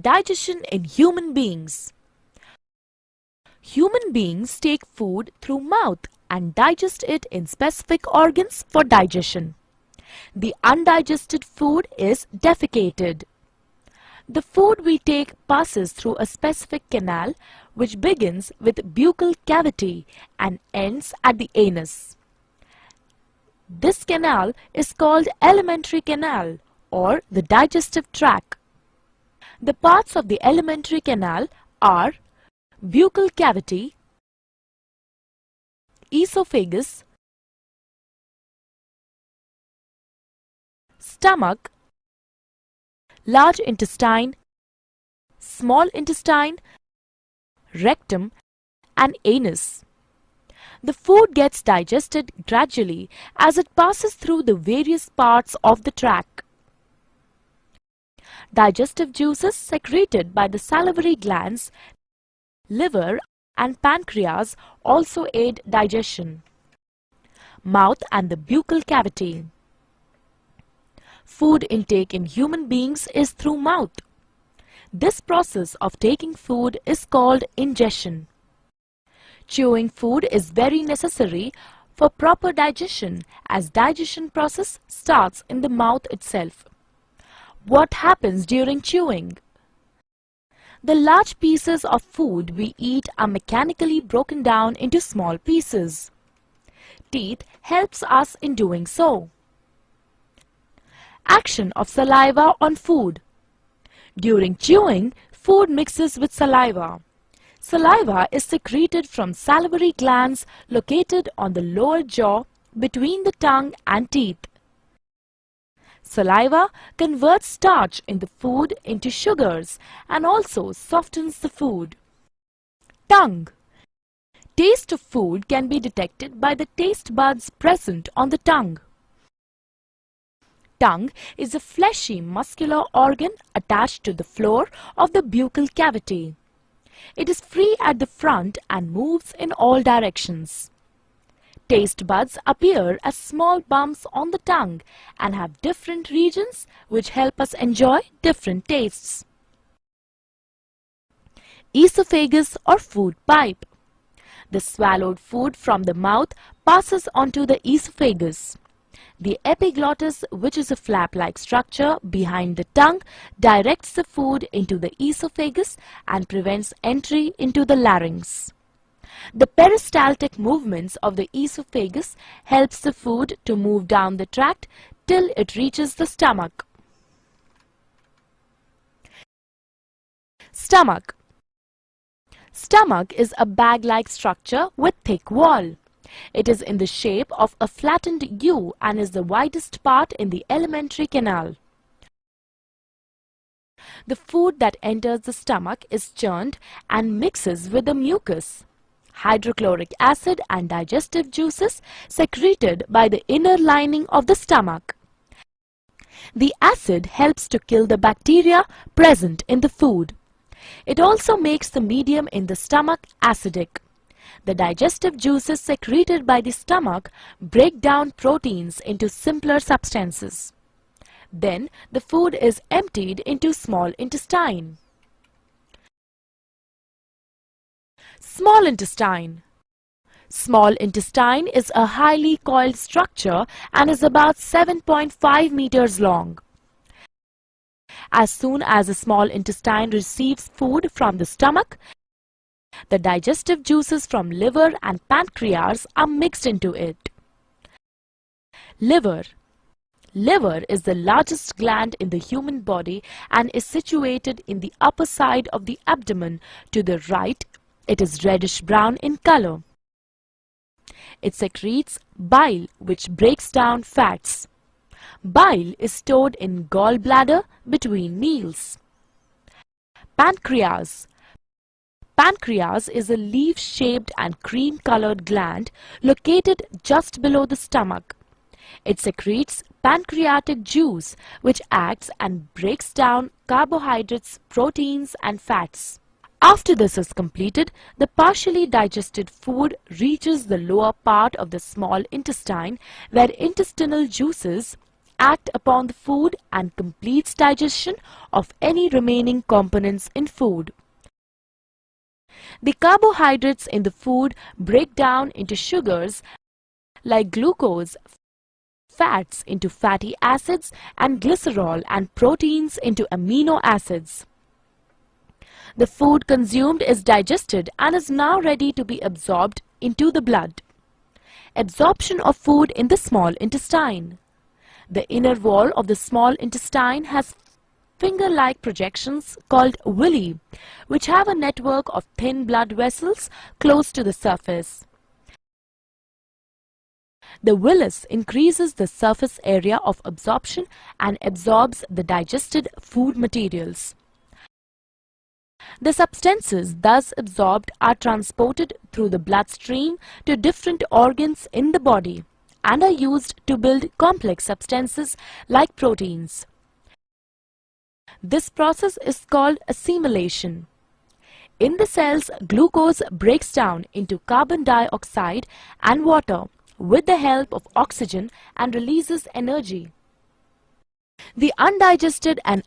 Digestion in human beings. Human beings take food through mouth and digest it in specific organs for digestion. The undigested food is defecated. The food we take passes through a specific canal which begins with buccal cavity and ends at the anus. This canal is called alimentary canal or the digestive tract. The parts of the alimentary canal are buccal cavity, esophagus, stomach, large intestine, small intestine, rectum, and anus. The food gets digested gradually as it passes through the various parts of the tract. Digestive juices secreted by the salivary glands, liver, and pancreas also aid digestion. Mouth and the buccal cavity. Food intake in human beings is through mouth. This process of taking food is called ingestion. Chewing food is very necessary for proper digestion as digestion process starts in the mouth itself. What happens during chewing? The large pieces of food we eat are mechanically broken down into small pieces. Teeth helps us in doing so. Action of saliva on food. During chewing, food mixes with saliva. Saliva is secreted from salivary glands located on the lower jaw between the tongue and teeth. Saliva converts starch in the food into sugars and also softens the food. Tongue. Taste of food can be detected by the taste buds present on the tongue. Tongue is a fleshy muscular organ attached to the floor of the buccal cavity. It is free at the front and moves in all directions. Taste buds appear as small bumps on the tongue and have different regions which help us enjoy different tastes. Esophagus or food pipe. The swallowed food from the mouth passes onto the esophagus. The epiglottis, which is a flap-like structure behind the tongue, directs the food into the esophagus and prevents entry into the larynx. The peristaltic movements of the esophagus helps the food to move down the tract till it reaches the stomach. Stomach. Stomach is a bag-like structure with thick wall. It is in the shape of a flattened U and is the widest part in the alimentary canal. The food that enters the stomach is churned and mixes with the mucus. Hydrochloric acid and digestive juices secreted by the inner lining of the stomach. The acid helps to kill the bacteria present in the food. It also makes the medium in the stomach acidic. The digestive juices secreted by the stomach break down proteins into simpler substances. Then the food is emptied into small intestine. Small intestine. Small intestine is a highly coiled structure and is about 7.5 meters long. As soon as the small intestine receives food from the stomach, the digestive juices from liver and pancreas are mixed into it. Liver. Liver is the largest gland in the human body and is situated in the upper side of the abdomen to the right. It is reddish-brown in color. It secretes bile which breaks down fats. Bile is stored in gallbladder between meals. Pancreas. Pancreas is a leaf-shaped and cream-colored gland located just below the stomach. It secretes pancreatic juice which acts and breaks down carbohydrates, proteins and fats. After this is completed, the partially digested food reaches the lower part of the small intestine where intestinal juices act upon the food and completes digestion of any remaining components in food. The carbohydrates in the food break down into sugars like glucose, fats into fatty acids, and glycerol, and proteins into amino acids. The food consumed is digested and is now ready to be absorbed into the blood. Absorption of food in the small intestine. The inner wall of the small intestine has finger-like projections called villi, which have a network of thin blood vessels close to the surface. The villus increases the surface area of absorption and absorbs the digested food materials. The substances thus absorbed are transported through the bloodstream to different organs in the body and are used to build complex substances like proteins. This process is called assimilation. In the cells, glucose breaks down into carbon dioxide and water with the help of oxygen and releases energy. The undigested and